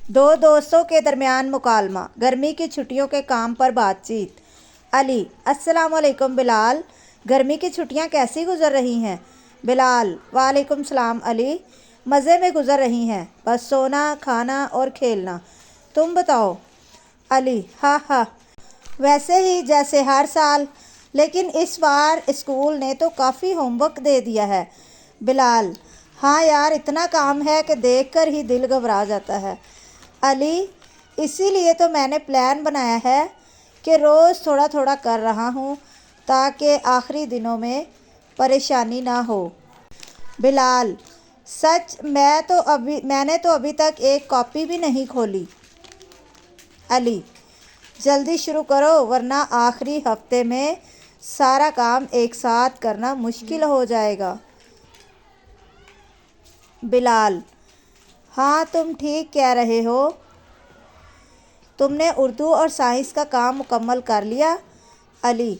दो दोस्तों के दरमियान मुकालमा, गर्मी की छुट्टियों के काम पर बातचीत। अली: अस्सलाम वालेकुम बिलाल, गर्मी की छुट्टियां कैसी गुजर रही हैं? बिलाल: वालेकुम सलाम अली, मज़े में गुजर रही हैं, बस सोना, खाना और खेलना। तुम बताओ? अली: हाँ हाँ, वैसे ही जैसे हर साल, लेकिन इस बार स्कूल ने तो काफ़ी होमवर्क दे दिया है। बिलाल: हाँ यार, इतना काम है कि देखकर ही दिल घबरा जाता है। अली: इसीलिए तो मैंने प्लान बनाया है कि रोज़ थोड़ा थोड़ा कर रहा हूँ ताकि आखिरी दिनों में परेशानी ना हो। बिलाल: सच? मैंने तो अभी तक एक कॉपी भी नहीं खोली। अली: जल्दी शुरू करो वरना आखिरी हफ्ते में सारा काम एक साथ करना मुश्किल हो जाएगा। बिलाल: हाँ, तुम ठीक कह रहे हो। तुमने उर्दू और साइंस का काम मुकम्मल कर लिया? अली: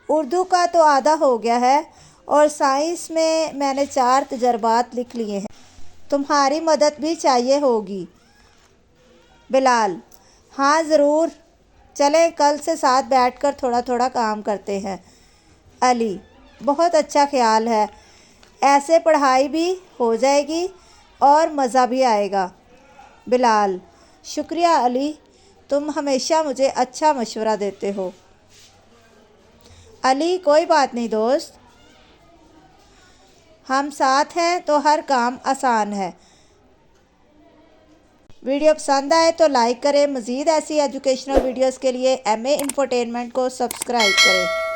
उर्दू का तो आधा हो गया है और साइंस में मैंने 4 तजर्बात लिख लिए हैं। तुम्हारी मदद भी चाहिए होगी। बिलाल: हाँ ज़रूर, चलें कल से साथ बैठकर थोड़ा थोड़ा काम करते हैं। अली: बहुत अच्छा ख्याल है, ऐसे पढ़ाई भी हो जाएगी और मज़ा भी आएगा। बिलाल: शुक्रिया अली, तुम हमेशा मुझे अच्छा मशवरा देते हो। अली: कोई बात नहीं दोस्त, हम साथ हैं तो हर काम आसान है। वीडियो पसंद आए तो लाइक करें। मज़ीद ऐसी एजुकेशनल वीडियोस के लिए MA इंफोटेनमेंट को सब्सक्राइब करें।